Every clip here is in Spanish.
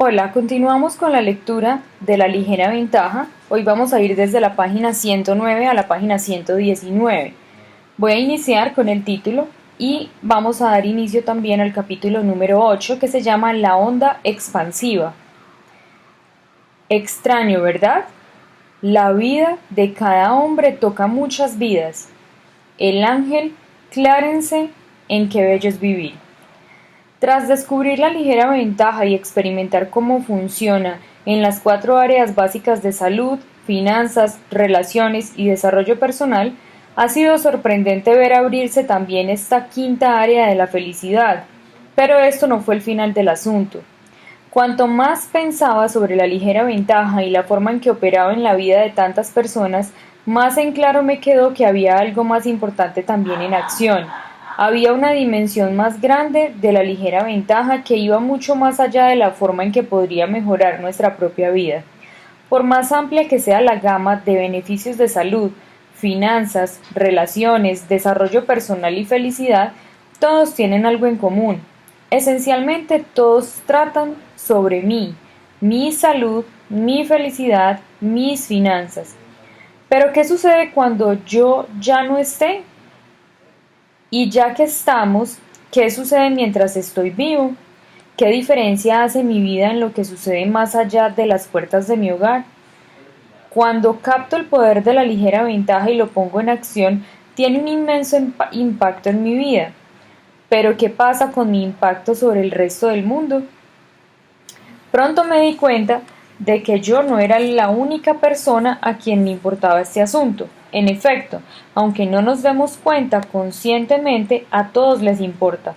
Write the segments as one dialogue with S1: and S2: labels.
S1: Hola, continuamos con la lectura de La ligera ventaja. Hoy vamos a ir desde la página 109 a la página 119. Voy a iniciar con el título y vamos a dar inicio también al capítulo número 8 que se llama La onda expansiva. Extraño, ¿verdad? La vida de cada hombre toca muchas vidas. El ángel Clarence en Qué bello es vivir. Tras descubrir la ligera ventaja y experimentar cómo funciona en las 4 áreas básicas de salud, finanzas, relaciones y desarrollo personal, ha sido sorprendente ver abrirse también esta 5.ª área de la felicidad. Pero esto no fue el final del asunto. Cuanto más pensaba sobre la ligera ventaja y la forma en que operaba en la vida de tantas personas, más en claro me quedó que había algo más importante también en acción. Había una dimensión más grande de la ligera ventaja que iba mucho más allá de la forma en que podría mejorar nuestra propia vida. Por más amplia que sea la gama de beneficios de salud, finanzas, relaciones, desarrollo personal y felicidad, todos tienen algo en común. Esencialmente todos tratan sobre mí, mi salud, mi felicidad, mis finanzas. Pero ¿qué sucede cuando yo ya no esté? Y ya que estamos, ¿qué sucede mientras estoy vivo? ¿Qué diferencia hace mi vida en lo que sucede más allá de las puertas de mi hogar? Cuando capto el poder de la ligera ventaja y lo pongo en acción, tiene un inmenso impacto en mi vida. Pero ¿qué pasa con mi impacto sobre el resto del mundo? Pronto me di cuenta de que yo no era la única persona a quien le importaba este asunto. En efecto, aunque no nos demos cuenta conscientemente, a todos les importa.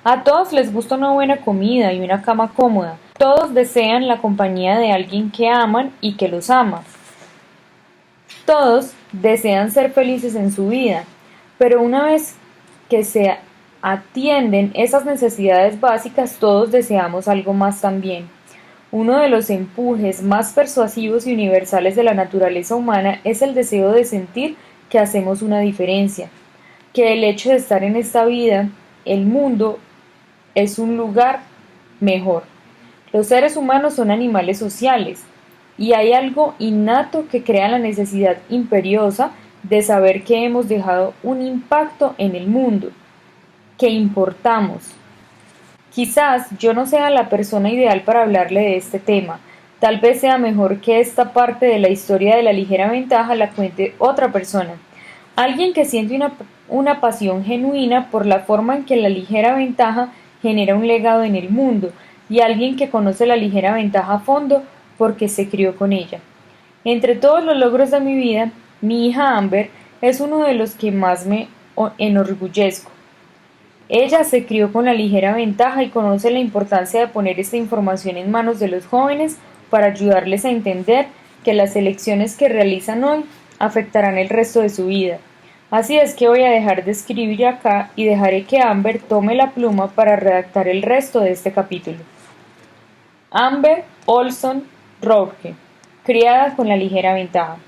S1: A todos les gusta una buena comida y una cama cómoda. Todos desean la compañía de alguien que aman y que los ama. Todos desean ser felices en su vida, pero una vez que se atienden esas necesidades básicas, todos deseamos algo más también. Uno de los empujes más persuasivos y universales de la naturaleza humana es el deseo de sentir que hacemos una diferencia, que el hecho de estar en esta vida, el mundo, es un lugar mejor. Los seres humanos son animales sociales y hay algo innato que crea la necesidad imperiosa de saber que hemos dejado un impacto en el mundo, que importamos. Quizás yo no sea la persona ideal para hablarle de este tema. Tal vez sea mejor que esta parte de la historia de la ligera ventaja la cuente otra persona. Alguien que siente una pasión genuina por la forma en que la ligera ventaja genera un legado en el mundo y alguien que conoce la ligera ventaja a fondo porque se crió con ella. Entre todos los logros de mi vida, mi hija Amber es uno de los que más me enorgullezco. Ella se crió con la ligera ventaja y conoce la importancia de poner esta información en manos de los jóvenes para ayudarles a entender que las elecciones que realizan hoy afectarán el resto de su vida. Así es que voy a dejar de escribir acá y dejaré que Amber tome la pluma para redactar el resto de este capítulo. Amber Olson Rourke, criada con la ligera ventaja.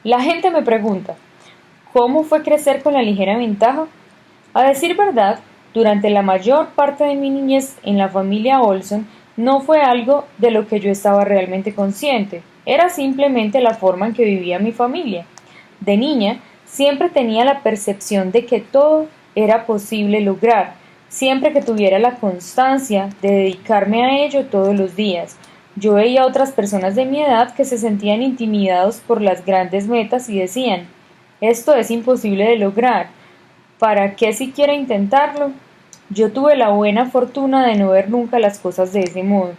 S1: La gente me pregunta, ¿cómo fue crecer con la ligera ventaja? A decir verdad, durante la mayor parte de mi niñez en la familia Olson no fue algo de lo que yo estaba realmente consciente, era simplemente la forma en que vivía mi familia. De niña, siempre tenía la percepción de que todo era posible lograr, siempre que tuviera la constancia de dedicarme a ello todos los días. Yo veía a otras personas de mi edad que se sentían intimidados por las grandes metas y decían, esto es imposible de lograr. ¿Para qué siquiera intentarlo? Yo tuve la buena fortuna de no ver nunca las cosas de ese modo.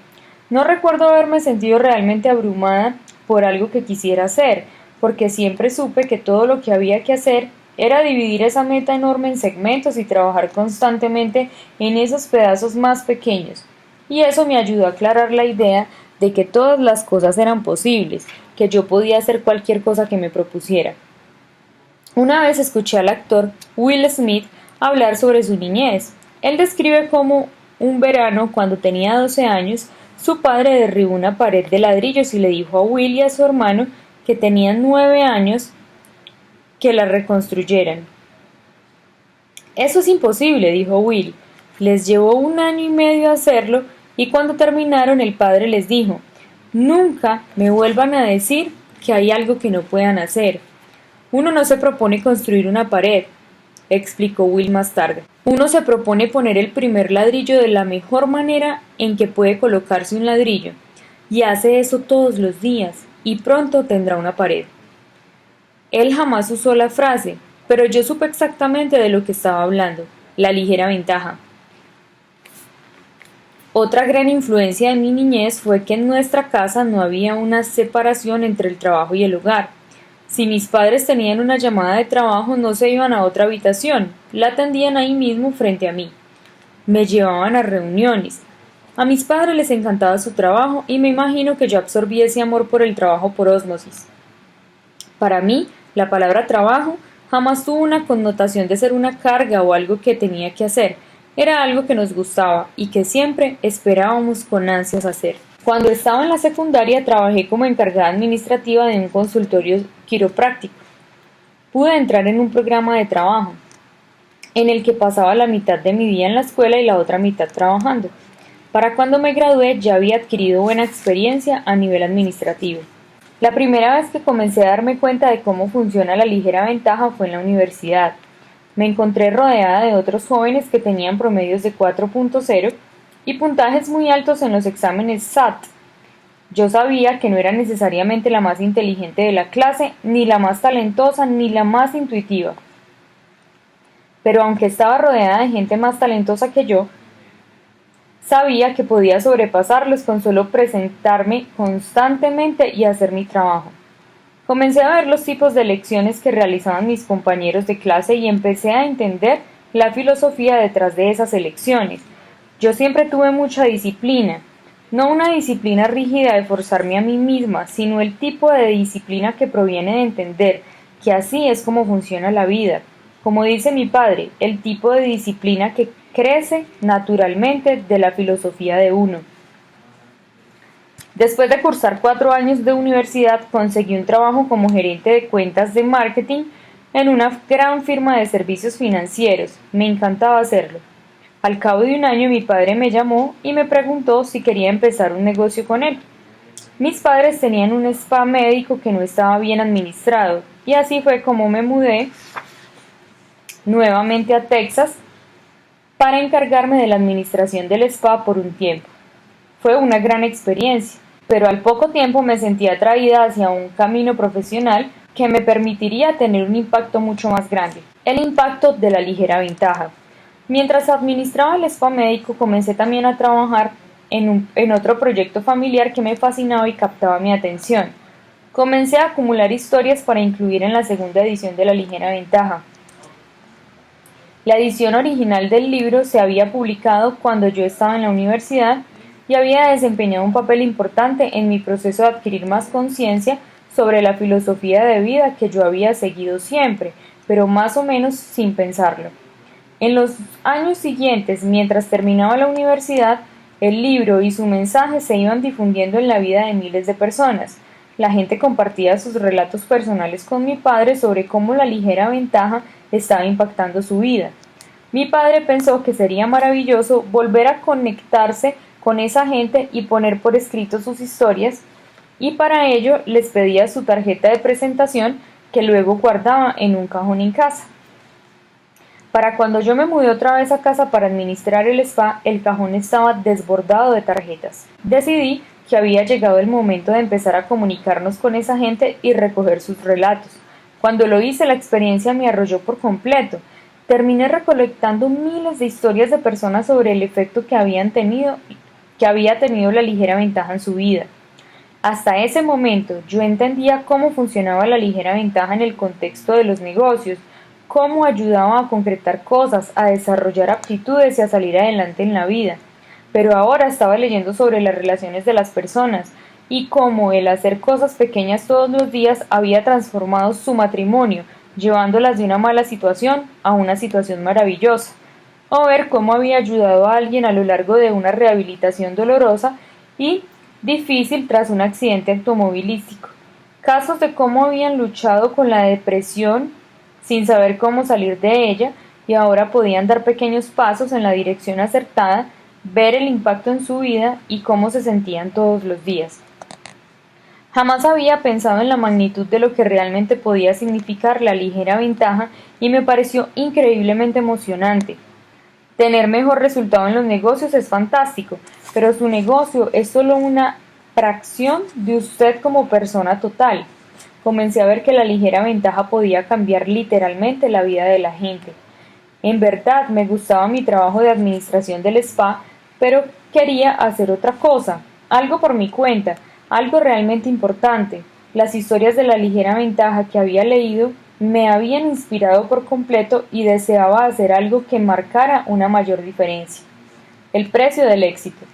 S1: No recuerdo haberme sentido realmente abrumada por algo que quisiera hacer, porque siempre supe que todo lo que había que hacer era dividir esa meta enorme en segmentos y trabajar constantemente en esos pedazos más pequeños. Y eso me ayudó a aclarar la idea de que todas las cosas eran posibles, que yo podía hacer cualquier cosa que me propusiera. Una vez escuché al actor Will Smith hablar sobre su niñez. Él describe cómo un verano, cuando tenía 12 años, su padre derribó una pared de ladrillos y le dijo a Will y a su hermano, que tenían 9 años, que la reconstruyeran. Eso es imposible, dijo Will. Les llevó 1 año y medio hacerlo y cuando terminaron el padre les dijo: «Nunca me vuelvan a decir que hay algo que no puedan hacer. Uno no se propone construir una pared», explicó Will más tarde. «Uno se propone poner el primer ladrillo de la mejor manera en que puede colocarse un ladrillo, y hace eso todos los días, y pronto tendrá una pared». Él jamás usó la frase, pero yo supe exactamente de lo que estaba hablando: la ligera ventaja. Otra gran influencia de mi niñez fue que en nuestra casa no había una separación entre el trabajo y el hogar. Si mis padres tenían una llamada de trabajo, no se iban a otra habitación, la atendían ahí mismo frente a mí. Me llevaban a reuniones. A mis padres les encantaba su trabajo y me imagino que yo absorbí ese amor por el trabajo por ósmosis. Para mí, la palabra trabajo jamás tuvo una connotación de ser una carga o algo que tenía que hacer. Era algo que nos gustaba y que siempre esperábamos con ansias hacer. Cuando estaba en la secundaria trabajé como encargada administrativa de un consultorio quiropráctico. Pude entrar en un programa de trabajo en el que pasaba la mitad de mi día en la escuela y la otra mitad trabajando. Para cuando me gradué ya había adquirido buena experiencia a nivel administrativo. La primera vez que comencé a darme cuenta de cómo funciona la ligera ventaja fue en la universidad. Me encontré rodeada de otros jóvenes que tenían promedios de 4.0 y puntajes muy altos en los exámenes SAT. Yo sabía que no era necesariamente la más inteligente de la clase, ni la más talentosa, ni la más intuitiva. Pero aunque estaba rodeada de gente más talentosa que yo, sabía que podía sobrepasarlos con solo presentarme constantemente y hacer mi trabajo. Comencé a ver los tipos de lecciones que realizaban mis compañeros de clase y empecé a entender la filosofía detrás de esas elecciones. Yo siempre tuve mucha disciplina, no una disciplina rígida de forzarme a mí misma, sino el tipo de disciplina que proviene de entender que así es como funciona la vida. Como dice mi padre, el tipo de disciplina que crece naturalmente de la filosofía de uno. Después de cursar 4 años de universidad, conseguí un trabajo como gerente de cuentas de marketing en una gran firma de servicios financieros. Me encantaba hacerlo. Al cabo de un año mi padre me llamó y me preguntó si quería empezar un negocio con él. Mis padres tenían un spa médico que no estaba bien administrado, y así fue como me mudé nuevamente a Texas para encargarme de la administración del spa por un tiempo. Fue una gran experiencia, pero al poco tiempo me sentí atraída hacia un camino profesional que me permitiría tener un impacto mucho más grande: el impacto de la ligera ventaja. Mientras administraba el spa médico, comencé también a trabajar en otro proyecto familiar que me fascinaba y captaba mi atención. Comencé a acumular historias para incluir en la segunda edición de la ligera ventaja. La edición original del libro se había publicado cuando yo estaba en la universidad y había desempeñado un papel importante en mi proceso de adquirir más conciencia sobre la filosofía de vida que yo había seguido siempre, pero más o menos sin pensarlo. En los años siguientes, mientras terminaba la universidad, el libro y su mensaje se iban difundiendo en la vida de miles de personas. La gente compartía sus relatos personales con mi padre sobre cómo la ligera ventaja estaba impactando su vida. Mi padre pensó que sería maravilloso volver a conectarse con esa gente y poner por escrito sus historias, y para ello les pedía su tarjeta de presentación que luego guardaba en un cajón en casa. Para cuando yo me mudé otra vez a casa para administrar el spa, el cajón estaba desbordado de tarjetas. Decidí que había llegado el momento de empezar a comunicarnos con esa gente y recoger sus relatos. Cuando lo hice, la experiencia me arrolló por completo. Terminé recolectando miles de historias de personas sobre el efecto que había tenido la ligera ventaja en su vida. Hasta ese momento yo entendía cómo funcionaba la ligera ventaja en el contexto de los negocios, cómo ayudaba a concretar cosas, a desarrollar aptitudes y a salir adelante en la vida. Pero ahora estaba leyendo sobre las relaciones de las personas y cómo el hacer cosas pequeñas todos los días había transformado su matrimonio, llevándolas de una mala situación a una situación maravillosa, o ver cómo había ayudado a alguien a lo largo de una rehabilitación dolorosa y difícil tras un accidente automovilístico. Casos de cómo habían luchado con la depresión sin saber cómo salir de ella y ahora podían dar pequeños pasos en la dirección acertada ver el impacto en su vida y cómo se sentían todos los días. Jamás había pensado en la magnitud de lo que realmente podía significar la ligera ventaja y me pareció increíblemente emocionante. Tener mejor resultado en los negocios es fantástico, pero su negocio es solo una fracción de usted como persona total. Comencé a ver que la ligera ventaja podía cambiar literalmente la vida de la gente. En verdad me gustaba mi trabajo de administración del spa, pero quería hacer otra cosa, algo por mi cuenta, algo realmente importante. Las historias de la ligera ventaja que había leído me habían inspirado por completo y deseaba hacer algo que marcara una mayor diferencia. El precio del éxito.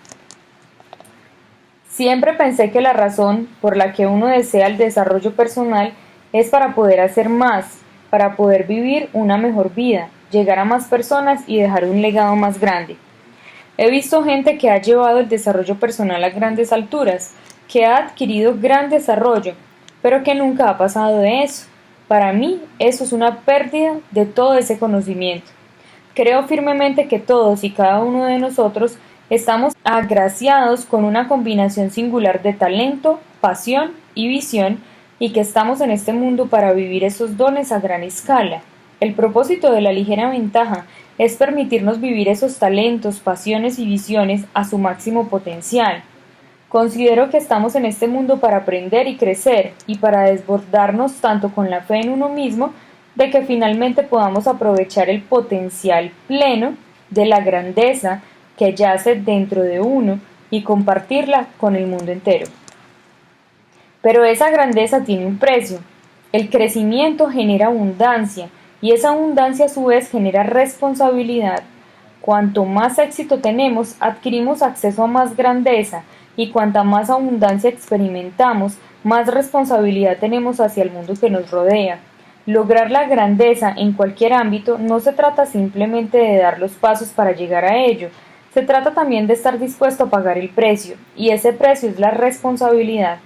S1: Siempre pensé que la razón por la que uno desea el desarrollo personal es para poder hacer más, para poder vivir una mejor vida, llegar a más personas y dejar un legado más grande. He visto gente que ha llevado el desarrollo personal a grandes alturas, que ha adquirido gran desarrollo, pero que nunca ha pasado de eso. Para mí, eso es una pérdida de todo ese conocimiento. Creo firmemente que todos y cada uno de nosotros estamos agraciados con una combinación singular de talento, pasión y visión, y que estamos en este mundo para vivir esos dones a gran escala. El propósito de la ligera ventaja es permitirnos vivir esos talentos, pasiones y visiones a su máximo potencial. Considero que estamos en este mundo para aprender y crecer, y para desbordarnos tanto con la fe en uno mismo, de que finalmente podamos aprovechar el potencial pleno de la grandeza que yace dentro de uno y compartirla con el mundo entero. Pero esa grandeza tiene un precio. El crecimiento genera abundancia, y esa abundancia a su vez genera responsabilidad. Cuanto más éxito tenemos, adquirimos acceso a más grandeza, y cuanta más abundancia experimentamos, más responsabilidad tenemos hacia el mundo que nos rodea. Lograr la grandeza en cualquier ámbito no se trata simplemente de dar los pasos para llegar a ello, se trata también de estar dispuesto a pagar el precio, y ese precio es la responsabilidad.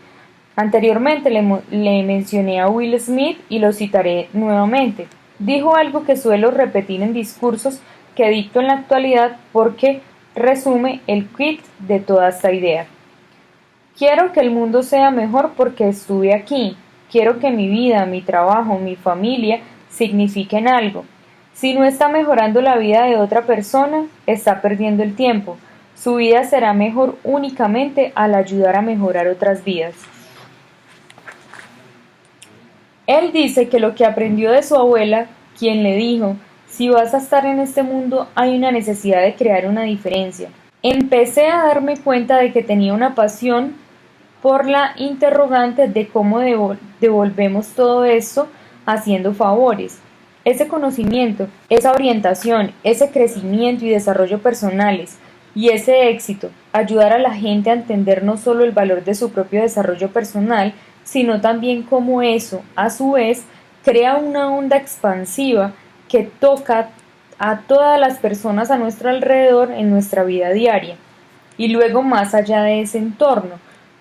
S1: Anteriormente le mencioné a Will Smith y lo citaré nuevamente. Dijo algo que suelo repetir en discursos que dicto en la actualidad porque resume el quid de toda esta idea. Quiero que el mundo sea mejor porque estuve aquí. Quiero que mi vida, mi trabajo, mi familia signifiquen algo. Si no está mejorando la vida de otra persona, está perdiendo el tiempo. Su vida será mejor únicamente al ayudar a mejorar otras vidas. Él dice que lo que aprendió de su abuela, quien le dijo, si vas a estar en este mundo hay una necesidad de crear una diferencia. Empecé a darme cuenta de que tenía una pasión por la interrogante de cómo devolvemos todo esto haciendo favores. Ese conocimiento, esa orientación, ese crecimiento y desarrollo personales y ese éxito, ayudar a la gente a entender no solo el valor de su propio desarrollo personal, sino también cómo eso, a su vez, crea una onda expansiva que toca a todas las personas a nuestro alrededor en nuestra vida diaria. Y luego más allá de ese entorno,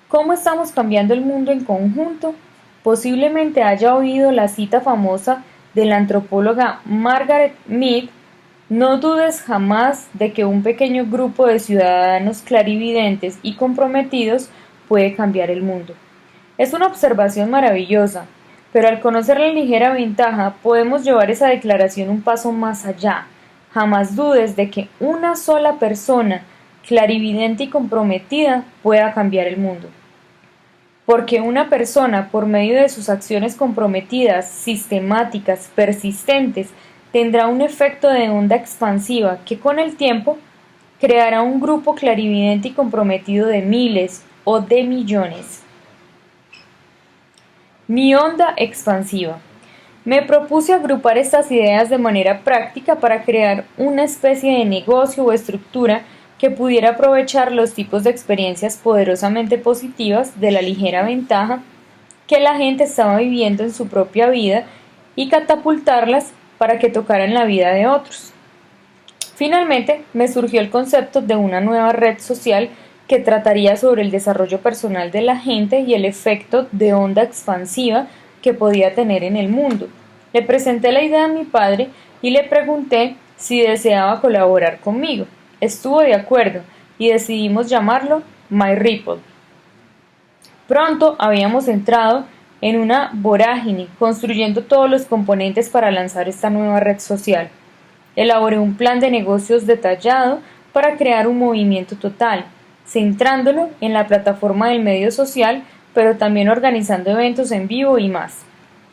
S1: ¿cómo estamos cambiando el mundo en conjunto? Posiblemente haya oído la cita famosa de la antropóloga Margaret Mead: no dudes jamás de que un pequeño grupo de ciudadanos clarividentes y comprometidos puede cambiar el mundo. Es una observación maravillosa, pero al conocer la ligera ventaja podemos llevar esa declaración un paso más allá. Jamás dudes de que una sola persona clarividente y comprometida pueda cambiar el mundo. Porque una persona, por medio de sus acciones comprometidas, sistemáticas, persistentes, tendrá un efecto de onda expansiva que con el tiempo creará un grupo clarividente y comprometido de miles o de millones. Mi onda expansiva. Me propuse agrupar estas ideas de manera práctica para crear una especie de negocio o estructura que pudiera aprovechar los tipos de experiencias poderosamente positivas de la ligera ventaja que la gente estaba viviendo en su propia vida y catapultarlas para que tocaran la vida de otros. Finalmente, me surgió el concepto de una nueva red social que trataría sobre el desarrollo personal de la gente y el efecto de onda expansiva que podía tener en el mundo. Le presenté la idea a mi padre y le pregunté si deseaba colaborar conmigo. estuvo de acuerdo y decidimos llamarlo MyRipple. Pronto habíamos entrado en una vorágine, construyendo todos los componentes para lanzar esta nueva red social. Elaboré un plan de negocios detallado para crear un movimiento total, centrándolo en la plataforma del medio social, pero también organizando eventos en vivo y más.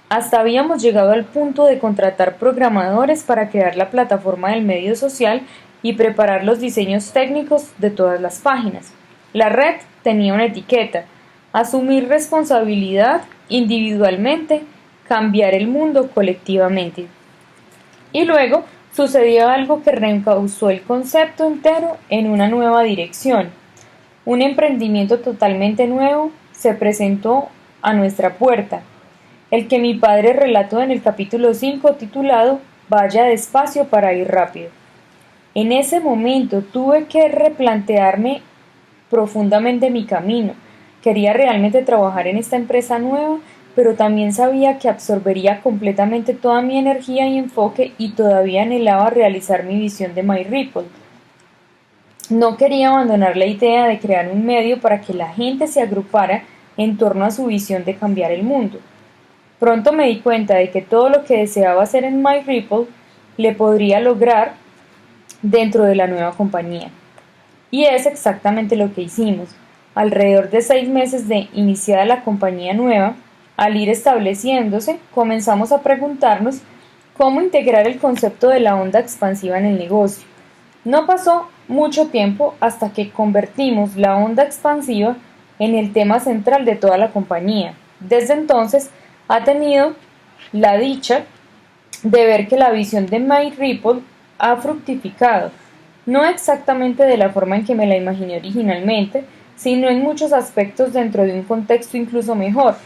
S1: Hasta habíamos llegado al punto de contratar programadores para crear la plataforma del medio social y preparar los diseños técnicos de todas las páginas. La red tenía una etiqueta: asumir responsabilidad individualmente, cambiar el mundo colectivamente. Y luego sucedió algo que reencauzó el concepto entero en una nueva dirección. Un emprendimiento totalmente nuevo se presentó a nuestra puerta, el que mi padre relató en el capítulo 5, titulado Vaya despacio para ir rápido. En ese momento tuve que replantearme profundamente mi camino. Quería realmente trabajar en esta empresa nueva, pero también sabía que absorbería completamente toda mi energía y enfoque, y todavía anhelaba realizar mi visión de MyRipple. No quería abandonar la idea de crear un medio para que la gente se agrupara en torno a su visión de cambiar el mundo. Pronto me di cuenta de que todo lo que deseaba hacer en MyRipple le podría lograr dentro de la nueva compañía. Y es exactamente lo que hicimos. Alrededor de 6 meses de iniciada la compañía nueva, al ir estableciéndose, comenzamos a preguntarnos cómo integrar el concepto de la onda expansiva en el negocio. No pasó mucho tiempo hasta que convertimos la onda expansiva en el tema central de toda la compañía. Desde entonces, ha tenido la dicha de ver que la visión de MyRipple ha fructificado, no exactamente de la forma en que me la imaginé originalmente, sino en muchos aspectos dentro de un contexto incluso mejor.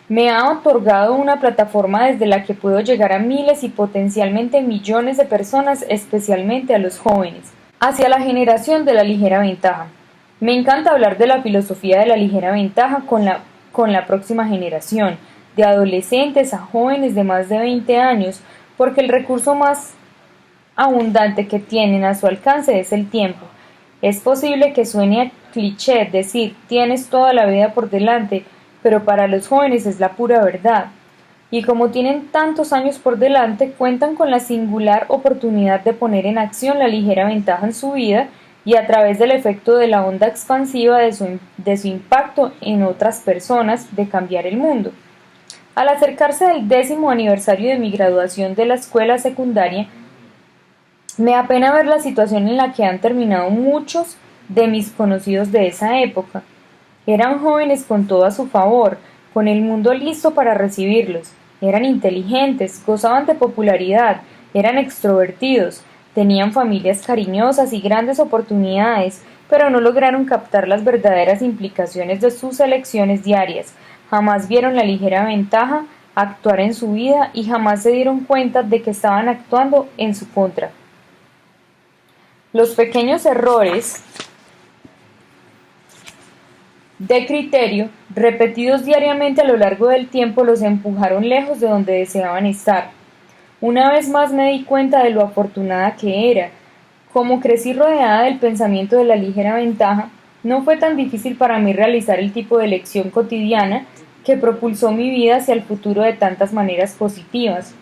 S1: Me ha otorgado una plataforma desde la que puedo llegar a miles y potencialmente millones de personas, especialmente a los jóvenes, hacia la generación de la ligera ventaja. Me encanta hablar de la filosofía de la ligera ventaja con la próxima generación, de adolescentes a jóvenes de más de 20 años, porque el recurso más abundante que tienen a su alcance es el tiempo. Es posible que suene a cliché decir tienes toda la vida por delante, pero para los jóvenes es la pura verdad. Y como tienen tantos años por delante, cuentan con la singular oportunidad de poner en acción la ligera ventaja en su vida y, a través del efecto de la onda expansiva de su impacto en otras personas, de cambiar el mundo. Al acercarse del 10º aniversario de mi graduación de la escuela secundaria, me apena ver la situación en la que han terminado muchos de mis conocidos de esa época. Eran jóvenes con todo a su favor, con el mundo listo para recibirlos. Eran inteligentes, gozaban de popularidad, eran extrovertidos, tenían familias cariñosas y grandes oportunidades, pero no lograron captar las verdaderas implicaciones de sus elecciones diarias. Jamás vieron la ligera ventaja actuar en su vida y jamás se dieron cuenta de que estaban actuando en su contra. Los pequeños errores de criterio, repetidos diariamente a lo largo del tiempo, los empujaron lejos de donde deseaban estar. Una vez más me di cuenta de lo afortunada que era. Como crecí rodeada del pensamiento de la ligera ventaja, no fue tan difícil para mí realizar el tipo de elección cotidiana que propulsó mi vida hacia el futuro de tantas maneras positivas.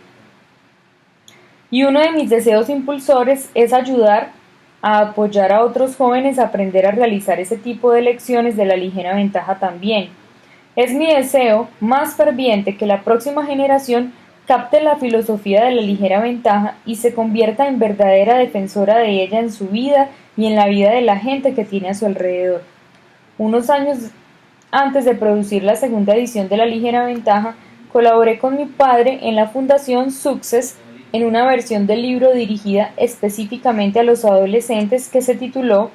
S1: Y uno de mis deseos impulsores es ayudar a apoyar a otros jóvenes a aprender a realizar ese tipo de elecciones de la ligera ventaja también. Es mi deseo más ferviente que la próxima generación capte la filosofía de la ligera ventaja y se convierta en verdadera defensora de ella en su vida y en la vida de la gente que tiene a su alrededor. Unos años antes de producir la segunda edición de la ligera ventaja, colaboré con mi padre en la Fundación Success en una versión del libro dirigida específicamente a los adolescentes que se tituló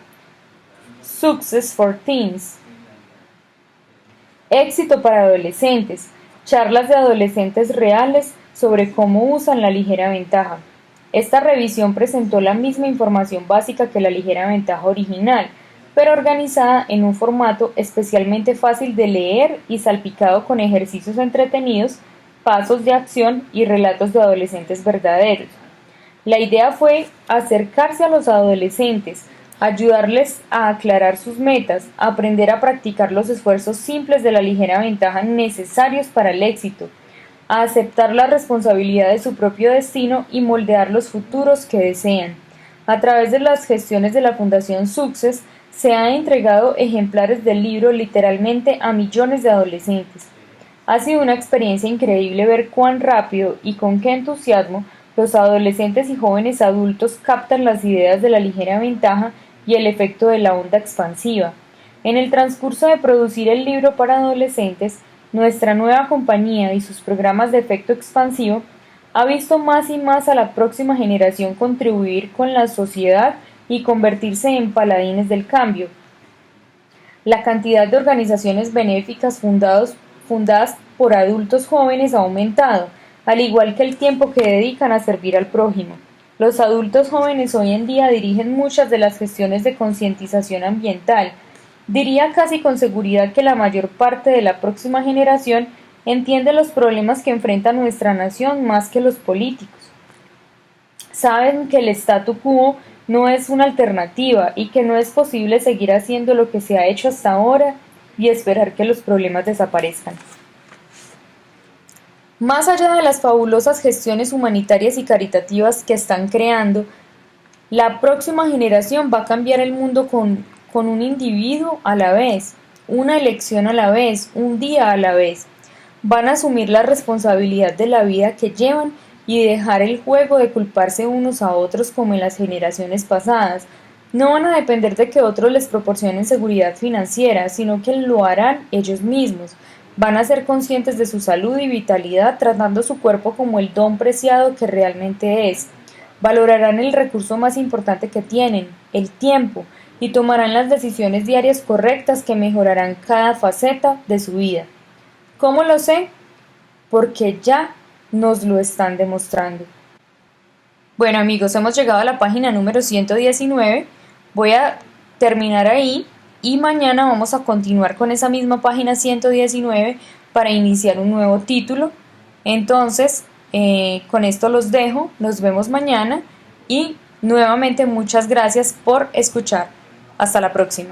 S1: Success for Teens. Éxito para adolescentes, charlas de adolescentes reales sobre cómo usan la ligera ventaja. Esta revisión presentó la misma información básica que la ligera ventaja original, pero organizada en un formato especialmente fácil de leer y salpicado con ejercicios entretenidos, pasos de acción y relatos de adolescentes verdaderos. La idea fue acercarse a los adolescentes, ayudarles a aclarar sus metas, aprender a practicar los esfuerzos simples de la ligera ventaja necesarios para el éxito, a aceptar la responsabilidad de su propio destino y moldear los futuros que desean. A través de las gestiones de la Fundación Success, se han entregado ejemplares del libro literalmente a millones de adolescentes. Ha sido una experiencia increíble ver cuán rápido y con qué entusiasmo los adolescentes y jóvenes adultos captan las ideas de la ligera ventaja y el efecto de la onda expansiva. En el transcurso de producir el libro para adolescentes, nuestra nueva compañía y sus programas de efecto expansivo ha visto más y más a la próxima generación contribuir con la sociedad y convertirse en paladines del cambio. La cantidad de organizaciones benéficas fundadas por adultos jóvenes ha aumentado, al igual que el tiempo que dedican a servir al prójimo. Los adultos jóvenes hoy en día dirigen muchas de las gestiones de concientización ambiental. Diría casi con seguridad que la mayor parte de la próxima generación entiende los problemas que enfrenta nuestra nación más que los políticos. Saben que el statu quo no es una alternativa y que no es posible seguir haciendo lo que se ha hecho hasta ahora y esperar que los problemas desaparezcan. Más allá de las fabulosas gestiones humanitarias y caritativas que están creando, la próxima generación va a cambiar el mundo con un individuo a la vez, una elección a la vez, un día a la vez. Van a asumir la responsabilidad de la vida que llevan y dejar el juego de culparse unos a otros como en las generaciones pasadas. No van a depender de que otros les proporcionen seguridad financiera, sino que lo harán ellos mismos. Van a ser conscientes de su salud y vitalidad, tratando su cuerpo como el don preciado que realmente es. Valorarán el recurso más importante que tienen, el tiempo, y tomarán las decisiones diarias correctas que mejorarán cada faceta de su vida. ¿Cómo lo sé? Porque ya nos lo están demostrando. Bueno amigos, hemos llegado a la página número 119. Voy a terminar ahí y mañana vamos a continuar con esa misma página 119 para iniciar un nuevo título. Entonces, con esto los dejo, nos vemos mañana y nuevamente muchas gracias por escuchar. Hasta la próxima.